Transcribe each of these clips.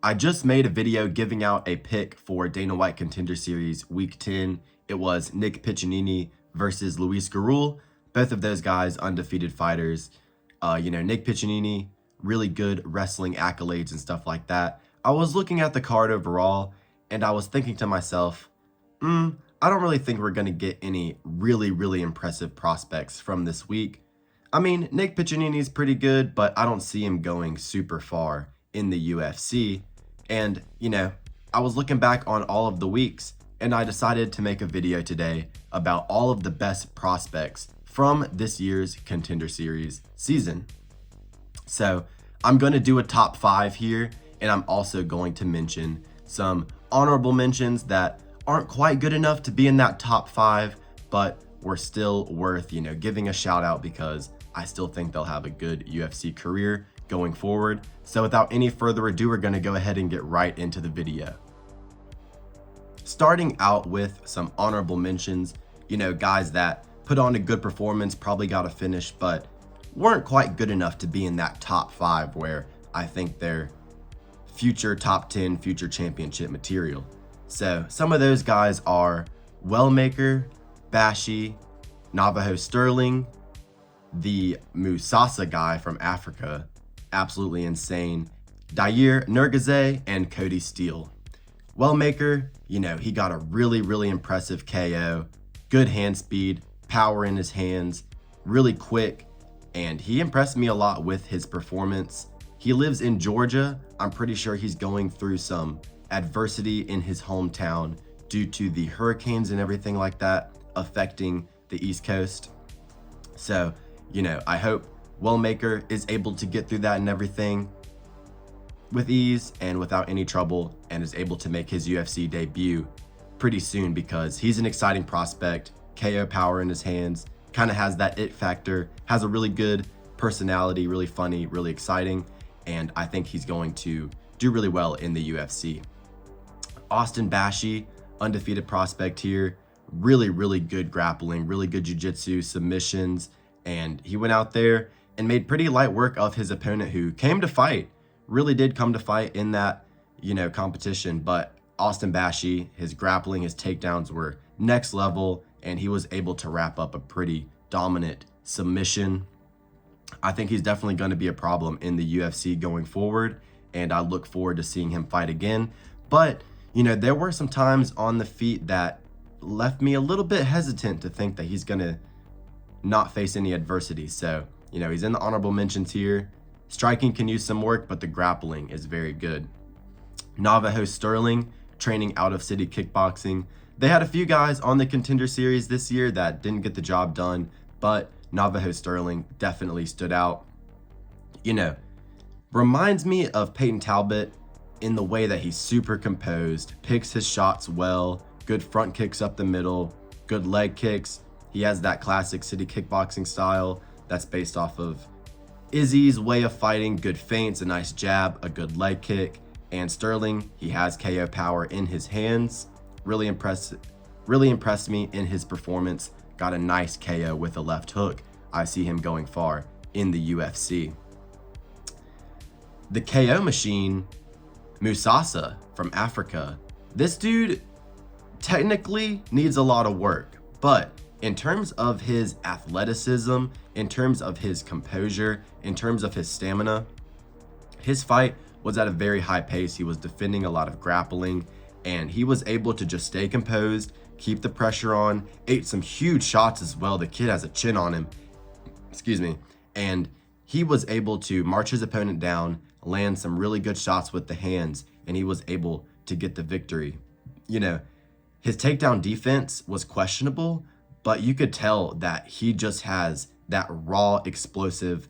I just made a video giving out a pick for Dana White Contender Series Week 10. It was Nick Piccinini versus Luis Garul. Both of those guys undefeated fighters. Nick Piccinini, really good wrestling accolades and stuff like that. I was looking at the card overall, and I was thinking to myself, I don't really think we're going to get any really impressive prospects from this week. I mean, Nick Piccinini is pretty good, but I don't see him going super far in the UFC. And, I was looking back on all of the weeks, and I decided to make a video today about all of the best prospects from this year's Contender Series season. So I'm going to do a top 5 here, and I'm also going to mention some honorable mentions that aren't quite good enough to be in that top 5, but were still worth, giving a shout out because I still think they'll have a good UFC career going forward. So without any further ado, we're going to go ahead and get right into the video. Starting out with some honorable mentions, guys that put on a good performance, probably got a finish, but weren't quite good enough to be in that top 5 where I think they're future top 10, future championship material. So some of those guys are Wellmaker, Bashi, Navajo Sterling, the Musasa guy from Africa, absolutely insane, Dair Nurgaze, and Cody Steele. Wellmaker, he got a really impressive KO, good hand speed, power in his hands, really quick, and he impressed me a lot with his performance. He lives in Georgia. I'm pretty sure he's going through some adversity in his hometown due to the hurricanes and everything like that affecting the East Coast. So, I hope Wellmaker is able to get through that and everything with ease and without any trouble, and is able to make his UFC debut pretty soon because he's an exciting prospect, KO power in his hands, kind of has that it factor, has a really good personality, really funny, really exciting, and I think he's going to do really well in the UFC. Austin Bashi, undefeated prospect here, really good grappling, really good jiu-jitsu, submissions, and he went out there and made pretty light work of his opponent who came to fight, really did come to fight in that, competition. But Austin Bashi, his grappling, his takedowns were next level, and he was able to wrap up a pretty dominant submission. I think he's definitely going to be a problem in the UFC going forward, and I look forward to seeing him fight again. But, there were some times on the feet that left me a little bit hesitant to think that he's going to not face any adversity. So, he's in the honorable mentions here. Striking can use some work, but the grappling is very good. Navajo Sterling, training out of City Kickboxing. They had a few guys on the Contender Series this year that didn't get the job done, but Navajo Sterling definitely stood out. Reminds me of Peyton Talbot in the way that he's super composed, picks his shots well, good front kicks up the middle, good leg kicks. He has that classic City Kickboxing style that's based off of Izzy's way of fighting, good feints, a nice jab, a good leg kick. And Sterling, he has KO power in his hands. Really impressed me in his performance. Got a nice KO with a left hook. I see him going far in the UFC. The KO machine, Musasa from Africa. This dude technically needs a lot of work, but in terms of his athleticism, in terms of his composure, in terms of his stamina, his fight was at a very high pace. He was defending a lot of grappling, and he was able to just stay composed, keep the pressure on, ate some huge shots as well. The kid has a chin on him, and he was able to march his opponent down, land some really good shots with the hands, and he was able to get the victory. His takedown defense was questionable, but you could tell that he just has that raw, explosive,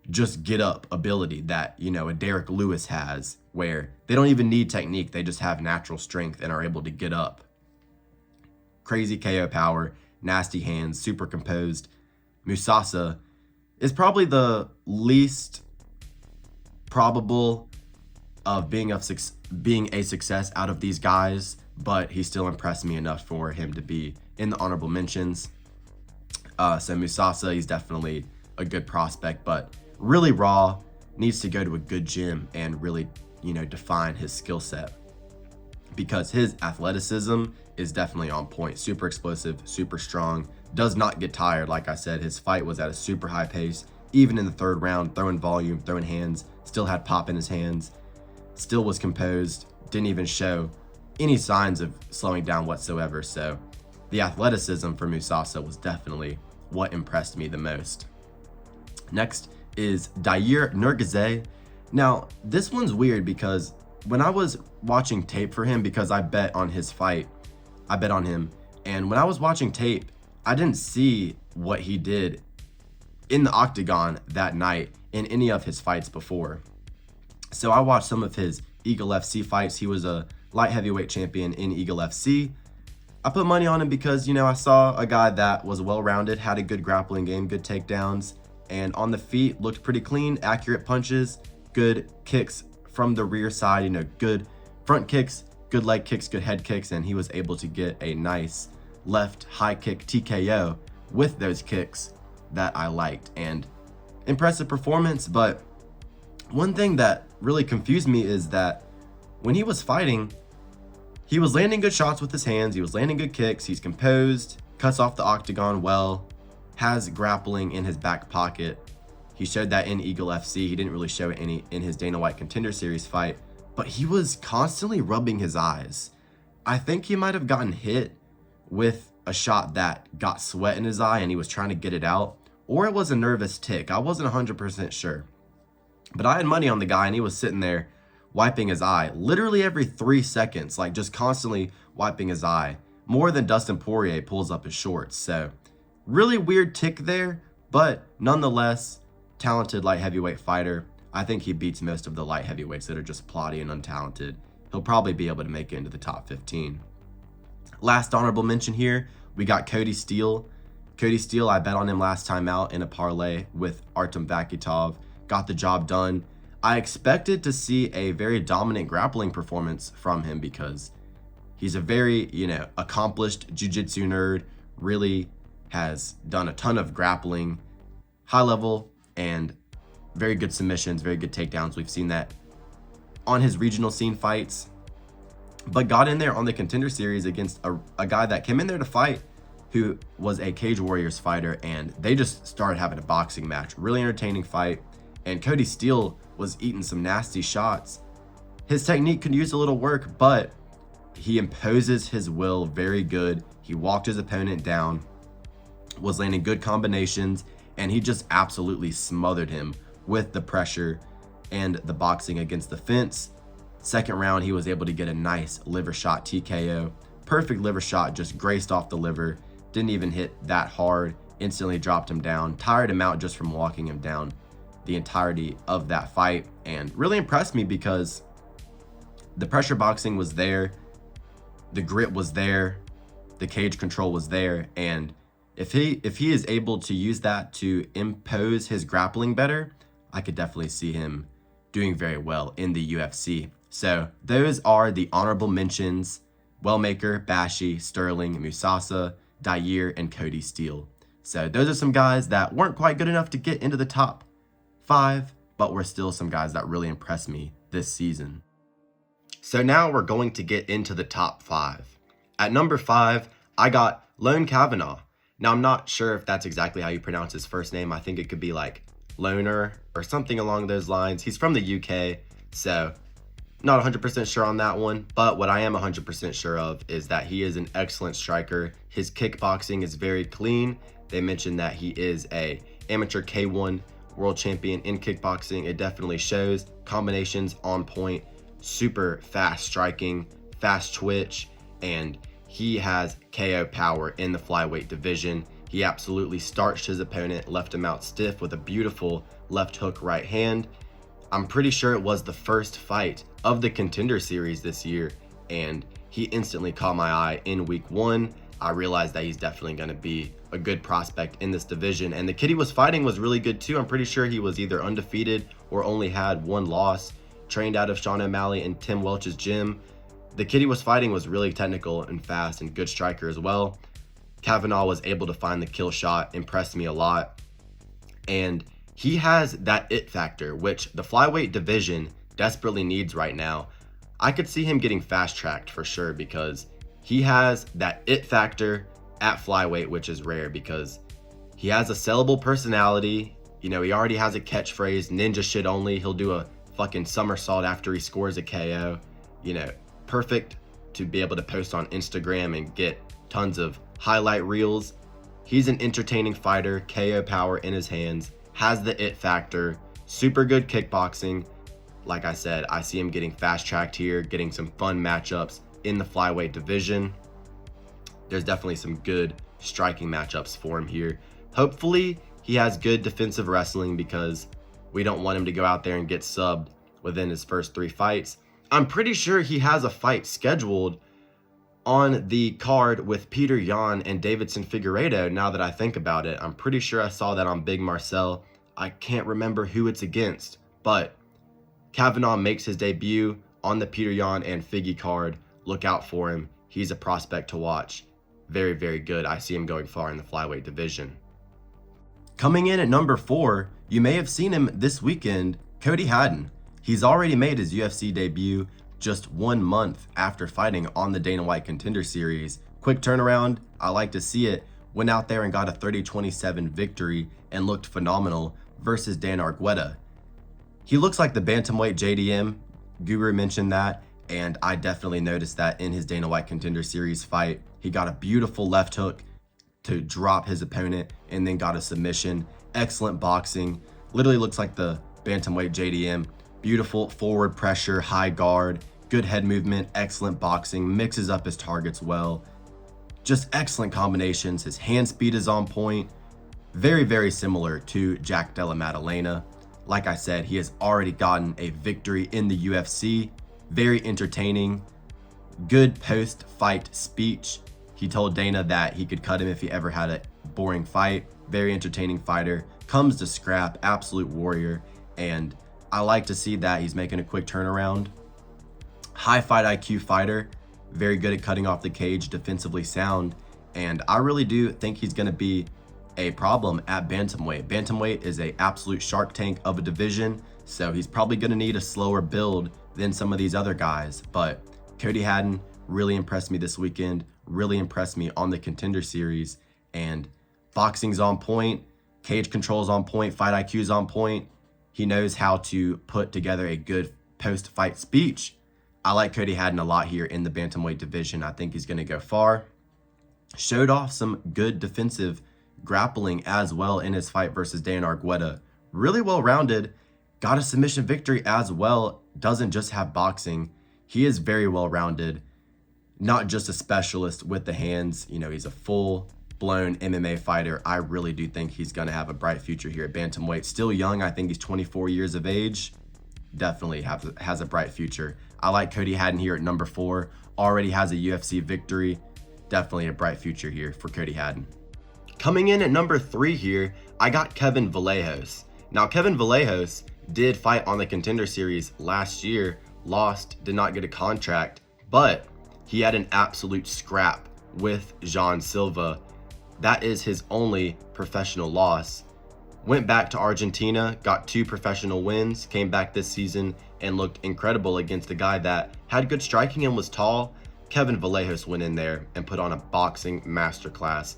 just get up ability that, a Derek Lewis has, where they don't even need technique. They just have natural strength and are able to get up. Crazy KO power, nasty hands, super composed. Musasa is probably the least probable of being a success out of these guys, but he still impressed me enough for him to be in the honorable mentions. So Musasa, he's definitely a good prospect, but really raw, needs to go to a good gym and really define his skill set, because his athleticism is definitely on point. Super explosive, super strong, does not get tired. Like I said, his fight was at a super high pace. Even in the third round, throwing volume, throwing hands, still had pop in his hands, still was composed, didn't even show any signs of slowing down whatsoever. So the athleticism for Mousasi was definitely what impressed me the most. Next is Dair Nurgaze. Now, this one's weird because when I was watching tape for him, because I bet on his fight, I bet on him, and when I was watching tape, I didn't see what he did in the octagon that night in any of his fights before. So I watched some of his Eagle FC fights. He was a light heavyweight champion in Eagle FC. I put money on him because, I saw a guy that was well-rounded, had a good grappling game, good takedowns, and on the feet looked pretty clean, accurate punches, good kicks from the rear side, good front kicks, good leg kicks, good head kicks, and he was able to get a nice left high kick TKO with those kicks that I liked. And impressive performance, but one thing that really confused me is that when he was fighting, he was landing good shots with his hands, he was landing good kicks, he's composed, cuts off the octagon well, has grappling in his back pocket. He showed that in Eagle FC. He didn't really show it any in his Dana White Contender Series fight, but he was constantly rubbing his eyes. I think he might have gotten hit with a shot that got sweat in his eye and he was trying to get it out, or it was a nervous tick. I wasn't 100% sure, but I had money on the guy and he was sitting there wiping his eye literally every 3 seconds, like just constantly wiping his eye, more than Dustin Poirier pulls up his shorts. So really weird tick there, but nonetheless, talented light heavyweight fighter. I think he beats most of the light heavyweights that are just plotty and untalented. He'll probably be able to make it into the top 15. Last honorable mention here, we got Cody Steele. Cody Steele, I bet on him last time out in a parlay with Artem Vakitov. Got the job done. I expected to see a very dominant grappling performance from him because he's a very, accomplished jiu-jitsu nerd, really has done a ton of grappling, high level, and very good submissions, very good takedowns. We've seen that on his regional scene fights, but got in there on the Contender Series against a guy that came in there to fight who was a Cage Warriors fighter, and they just started having a boxing match. Really entertaining fight, and Cody Steele was eating some nasty shots. His technique could use a little work, but he imposes his will very good. He walked his opponent down, was landing good combinations, and he just absolutely smothered him with the pressure and the boxing against the fence. Second round, he was able to get a nice liver shot TKO. Perfect liver shot, just graced off the liver. Didn't even hit that hard. Instantly dropped him down. Tired him out just from walking him down the entirety of that fight. And really impressed me because the pressure boxing was there. The grit was there. The cage control was there. And if he is able to use that to impose his grappling better, I could definitely see him doing very well in the UFC. So those are the honorable mentions: Wellmaker, Bashi, Sterling, Mousasi, Dair, and Cody Steele. So those are some guys that weren't quite good enough to get into the top 5, but were still some guys that really impressed me this season. So now we're going to get into the top 5. At number 5, I got Lone Kavanaugh. Now, I'm not sure if that's exactly how you pronounce his first name. I think it could be like Loner or something along those lines. He's from the UK, so not 100% sure on that one. But what I am 100% sure of is that he is an excellent striker. His kickboxing is very clean. They mentioned that he is a amateur K1 world champion in kickboxing. It definitely shows. Combinations on point, super fast striking, fast twitch, and he has KO power in the flyweight division. He absolutely starched his opponent, left him out stiff with a beautiful left hook right hand. I'm pretty sure it was the first fight of the Contender Series this year, and he instantly caught my eye in week 1. I realized that he's definitely going to be a good prospect in this division, and the kid he was fighting was really good too. I'm pretty sure he was either undefeated or only had 1 loss, trained out of Sean O'Malley and Tim Welch's gym. The kid he was fighting was really technical and fast and good striker as well. Kavanaugh was able to find the kill shot, impressed me a lot. And he has that it factor, which the flyweight division desperately needs right now. I could see him getting fast-tracked for sure because he has that it factor at flyweight, which is rare because he has a sellable personality. You know, he already has a catchphrase, ninja shit only. He'll do a fucking somersault after he scores a KO. You know, perfect to be able to post on Instagram and get tons of highlight reels. He's an entertaining fighter, KO power in his hands, has the it factor, super good kickboxing. Like I said, I see him getting fast-tracked here, getting some fun matchups in the flyweight division. There's definitely some good striking matchups for him here. Hopefully, he has good defensive wrestling because we don't want him to go out there and get subbed within his first 3 fights. I'm pretty sure he has a fight scheduled on the card with Peter Yan and Davidson Figueiredo. Now that I think about it, I'm pretty sure I saw that on Big Marcel. I can't remember who it's against, but Kavanaugh makes his debut on the Peter Yan and Figgy card. Look out for him. He's a prospect to watch. Very, very good. I see him going far in the flyweight division. Coming in at number 4, you may have seen him this weekend, Cody Haddon. He's already made his UFC debut just 1 month after fighting on the Dana White Contender Series. Quick turnaround, I like to see it. Went out there and got a 30-27 victory and looked phenomenal versus Dan Argueta. He looks like the bantamweight JDM. Guru mentioned that, and I definitely noticed that in his Dana White Contender Series fight. He got a beautiful left hook to drop his opponent and then got a submission. Excellent boxing. Literally looks like the bantamweight JDM. Beautiful forward pressure, high guard, good head movement, excellent boxing, mixes up his targets well. Just excellent combinations. His hand speed is on point. Very, very similar to Jack Della Maddalena. Like I said, he has already gotten a victory in the UFC. Very entertaining. Good post-fight speech. He told Dana that he could cut him if he ever had a boring fight. Very entertaining fighter. Comes to scrap, absolute warrior. And I like to see that he's making a quick turnaround. High fight IQ fighter. Very good at cutting off the cage, defensively sound. And I really do think he's going to be a problem at bantamweight. Bantamweight is an absolute shark tank of a division, so he's probably going to need a slower build than some of these other guys. But Cody Haddon really impressed me this weekend, really impressed me on the Contender Series, and boxing's on point, cage control's on point, fight IQ's on point. He knows how to put together a good post-fight speech. I like Cody Haddon a lot here in the bantamweight division. I think he's going to go far. Showed off some good defensive grappling as well in his fight versus Dan Argueta. Really well-rounded. Got a submission victory as well. Doesn't just have boxing. He is very well-rounded. Not just a specialist with the hands. You know, he's a full-blown MMA fighter. I really do think he's going to have a bright future here at bantamweight. Still young. I think he's 24 years of age. Definitely has a bright future. I like Cody Haddon here at number 4. Already has a UFC victory. Definitely a bright future here for Cody Haddon. Coming in at number 3 here, I got Kevin Vallejos. Now, Kevin Vallejos did fight on the Contender Series last year, lost, did not get a contract, but he had an absolute scrap with Jean Silva. That is his only professional loss. Went back to Argentina, got 2 professional wins, came back this season and looked incredible against a guy that had good striking and was tall. Kevin Vallejos went in there and put on a boxing masterclass.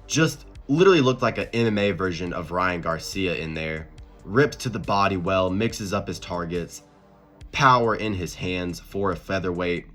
Just literally looked like an MMA version of Ryan Garcia in there. Rips to the body well, mixes up his targets, power in his hands for a featherweight.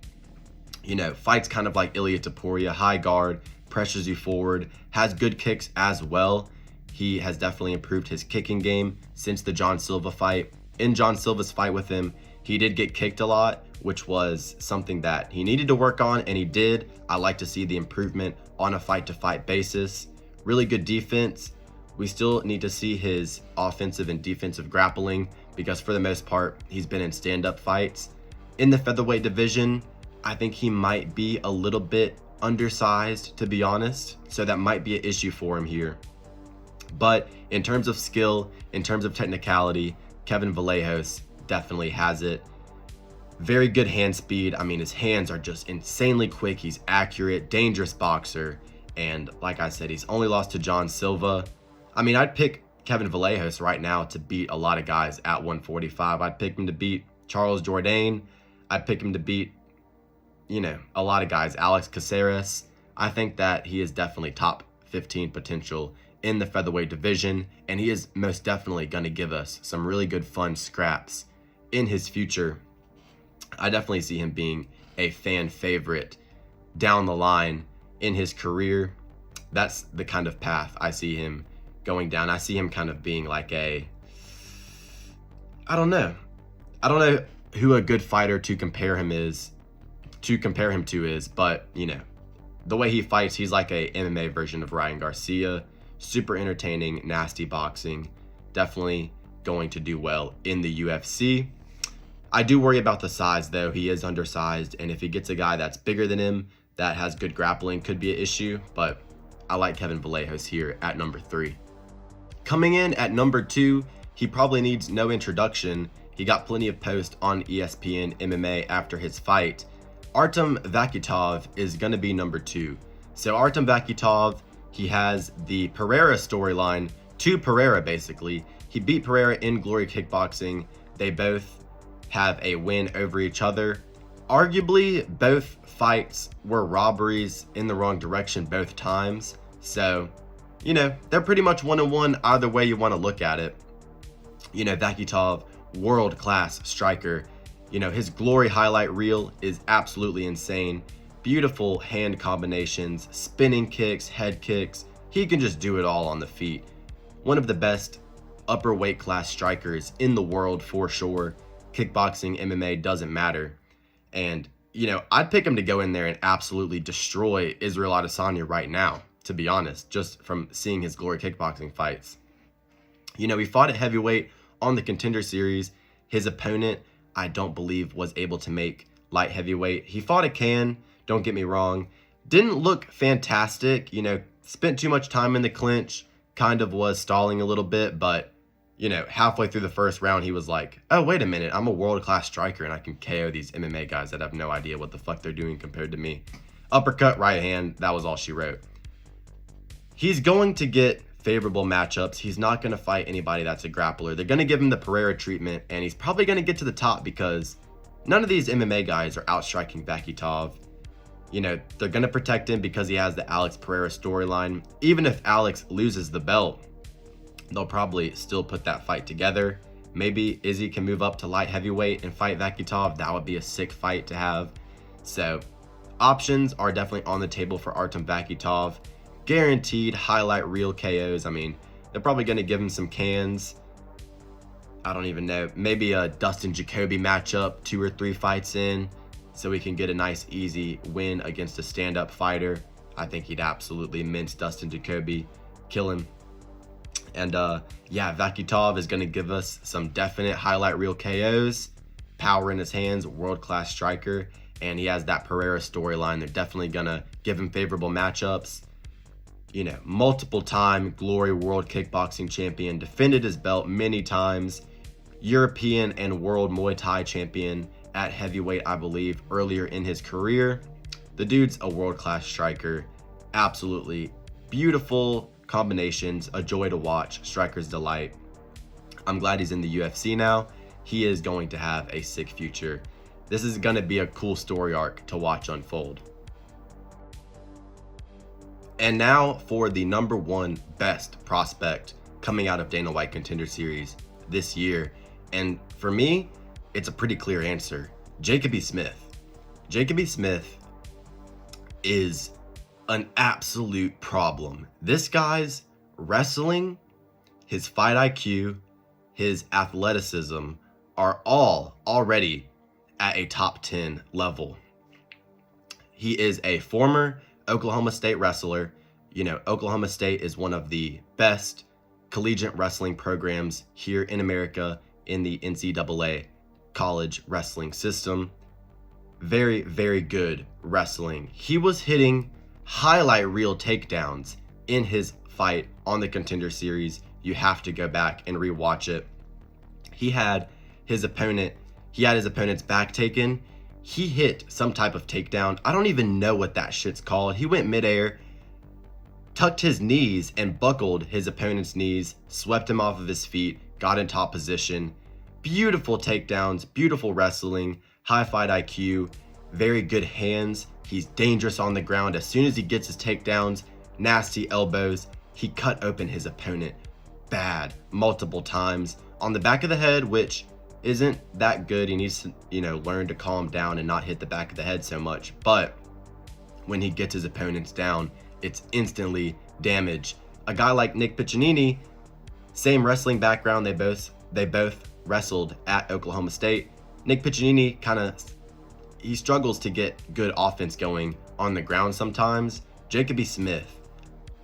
You know, fights kind of like Ilia Topuria, high guard, pressures you forward, has good kicks as well. He has definitely improved his kicking game since the John Silva fight. In John Silva's fight with him, he did get kicked a lot, which was something that he needed to work on, and he did. I like to see the improvement on a fight-to-fight basis. Really good defense. We still need to see his offensive and defensive grappling because for the most part, he's been in stand-up fights. In the featherweight division, I think he might be a little bit undersized, to be honest, so that might be an issue for him here. But in terms of skill, in terms of technicality, Kevin Vallejos definitely has it. Very good hand speed. I mean, his hands are just insanely quick. He's accurate, dangerous boxer. And like I said, he's only lost to John Silva. I mean, I'd pick Kevin Vallejos right now to beat a lot of guys at 145. I'd pick him to beat Charles Jourdain. I'd pick him to beat, a lot of guys. Alex Caceres. I think that he is definitely top 15 potential in the featherweight division, and he is most definitely going to give us some really good fun scraps in his future. I definitely see him being a fan favorite down the line in his career. That's the kind of path I see him going down. I see him kind of being like I don't know who a good fighter to compare him to is, but the way he fights, he's like a MMA version of Ryan Garcia. Super entertaining, nasty boxing. Definitely going to do well in the UFC. I do worry about the size though. He is undersized, and if he gets a guy that's bigger than him that has good grappling, could be an issue, but I like Kevin Vallejos here at number 3. Coming in at number 2, he probably needs no introduction. He got plenty of posts on ESPN MMA after his fight. Artem Vakitov is going to be number 2. So Artem Vakitov, he has the Pereira storyline to Pereira basically. He beat Pereira in Glory Kickboxing. They both have a win over each other. Arguably, both fights were robberies in the wrong direction both times. So, they're pretty much 1-1 either way you want to look at it. Vakitov, world-class striker. His Glory highlight reel is absolutely insane. Beautiful hand combinations, spinning kicks, head kicks. He can just do it all on the feet. One of the best upper weight class strikers in the world for sure. Kickboxing, MMA, doesn't matter. And, I'd pick him to go in there and absolutely destroy Israel Adesanya right now, to be honest, just from seeing his Glory Kickboxing fights. He fought at heavyweight on the Contender series. His opponent, I don't believe, was able to make light heavyweight. He fought a can, don't get me wrong. Didn't look fantastic, spent too much time in the clinch, kind of was stalling a little bit, but, halfway through the first round, he was like, oh, wait a minute, I'm a world-class striker and I can KO these MMA guys that have no idea what the fuck they're doing compared to me. Uppercut, right hand, that was all she wrote. He's going to get favorable matchups. He's not going to fight anybody that's a grappler. They're going to give him the Pereira treatment, and he's probably going to get to the top because none of these MMA guys are outstriking Vakitov. They're going to protect him because he has the Alex Pereira storyline. Even if Alex loses the belt, they'll probably still put that fight together. Maybe Izzy can move up to light heavyweight and fight Vakitov. That would be a sick fight to have. So options are definitely on the table for Artem Vakitov. Guaranteed highlight reel KOs. I mean, they're probably going to give him some cans. I don't even know. Maybe a Dustin Jacoby matchup 2 or 3 fights in, so he can get a nice easy win against a stand-up fighter. I think he'd absolutely mince Dustin Jacoby, kill him. And Vakitov is going to give us some definite highlight reel KOs. Power in his hands, world-class striker. And he has that Pereira storyline. They're definitely going to give him favorable matchups. Multiple time Glory World Kickboxing Champion, defended his belt many times. European and World Muay Thai Champion at heavyweight, I believe, earlier in his career. The dude's a world-class striker. Absolutely beautiful combinations, a joy to watch, striker's delight. I'm glad he's in the UFC now. He is going to have a sick future. This is going to be a cool story arc to watch unfold. And now for the number 1 best prospect coming out of Dana White Contender Series this year. And for me, it's a pretty clear answer. Jacob E. Smith. Jacob E. Smith is an absolute problem. This guy's wrestling, his fight IQ, his athleticism are all already at a top 10 level. He is a former Oklahoma State wrestler. Oklahoma State is one of the best collegiate wrestling programs here in America in the NCAA college wrestling system. Very, very good wrestling. He was hitting highlight reel takedowns in his fight on the Contender Series. You have to go back and rewatch it. He had his opponent's back taken. He hit some type of takedown. I don't even know what that shit's called. He went midair, tucked his knees and buckled his opponent's knees, swept him off of his feet, got in top position. Beautiful takedowns, beautiful wrestling, high fight IQ, very good hands. He's dangerous on the ground. As soon as he gets his takedowns, nasty elbows, he cut open his opponent bad multiple times on the back of the head, which isn't that good. He needs to, learn to calm down and not hit the back of the head so much. But when he gets his opponents down, it's instantly damage. A guy like Nick Piccinini, same wrestling background. They both wrestled at Oklahoma State. Nick Piccinini he struggles to get good offense going on the ground sometimes. Jacoby Smith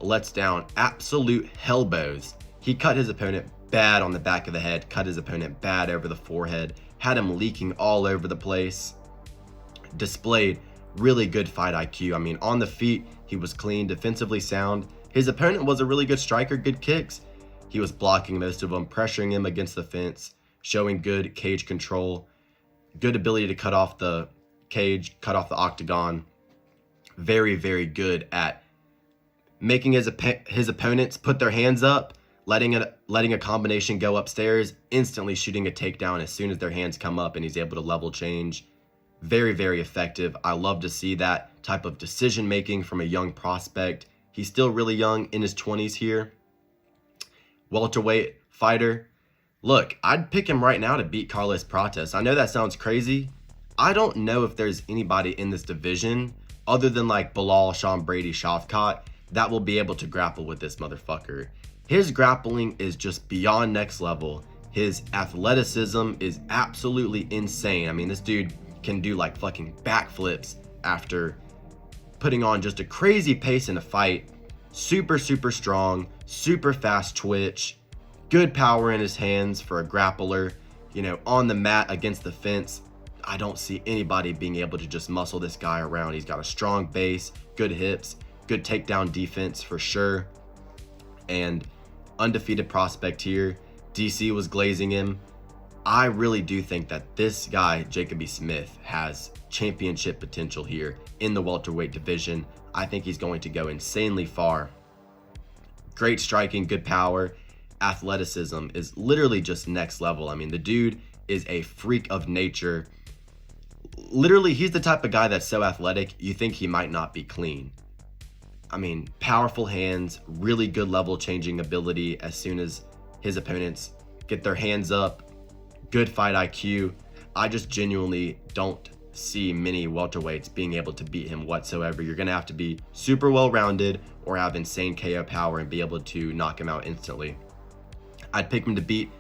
lets down absolute hellbows. He cut his opponent bad on the back of the head, cut his opponent bad over the forehead, had him leaking all over the place, displayed really good fight IQ. I mean, on the feet, he was clean, defensively sound. His opponent was a really good striker, good kicks. He was blocking most of them, pressuring him against the fence, showing good cage control, good ability to cut off the cage, cut off the octagon. Very, very good at making his opponents put their hands up, letting a combination go upstairs, instantly shooting a takedown as soon as their hands come up, and he's able to level change. Very, very effective. I love to see that type of decision making from a young prospect. He's still really young, in his 20s here. Welterweight fighter. Look, I'd pick him right now to beat Carlos Prates. I know that sounds crazy. I don't know if there's anybody in this division other than like Bilal, Sean Brady, Shavkat that will be able to grapple with this motherfucker. His grappling is just beyond next level. His athleticism is absolutely insane. I mean, this dude can do like fucking backflips after putting on just a crazy pace in a fight. Super, super strong, super fast twitch, good power in his hands for a grappler. On the mat against the fence, I don't see anybody being able to just muscle this guy around. He's got a strong base, good hips, good takedown defense for sure, and undefeated prospect here. DC was glazing him. I really do think that this guy, Jacoby Smith, has championship potential here in the welterweight division. I think he's going to go insanely far. Great striking, good power. Athleticism is literally just next level. I mean, the dude is a freak of nature. Literally, he's the type of guy that's so athletic, you think he might not be clean. I mean, powerful hands, really good level changing ability as soon as his opponents get their hands up, good fight IQ. I just genuinely don't see many welterweights being able to beat him whatsoever. You're going to have to be super well-rounded or have insane KO power and be able to knock him out instantly. I'd pick him to beat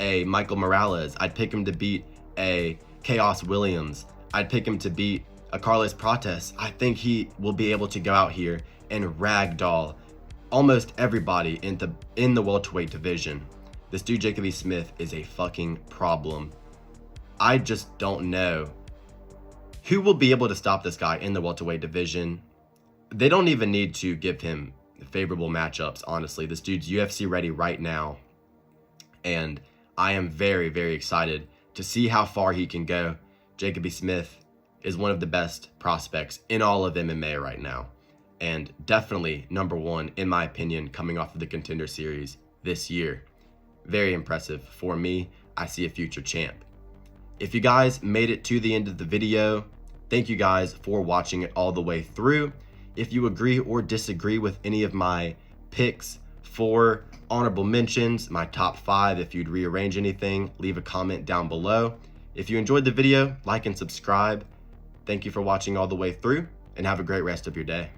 a Michael Morales. I'd pick him to beat a Chaos Williams. I'd pick him to beat a Carlos Prates. I think he will be able to go out here and ragdoll almost everybody in the welterweight division. This dude Jacoby Smith is a fucking problem. I just don't know who will be able to stop this guy in the welterweight division. They don't even need to give him favorable matchups, honestly. This dude's UFC ready right now, and I am very, very excited to see how far he can go. Jacoby Smith is one of the best prospects in all of MMA right now, and definitely number one, in my opinion, coming off of the Contender series this year. Very impressive for me. I see a future champ. If you guys made it to the end of the video, thank you guys for watching it all the way through. If you agree or disagree with any of my picks for honorable mentions, my top 5, if you'd rearrange anything, leave a comment down below. If you enjoyed the video, like and subscribe. Thank you for watching all the way through, and have a great rest of your day.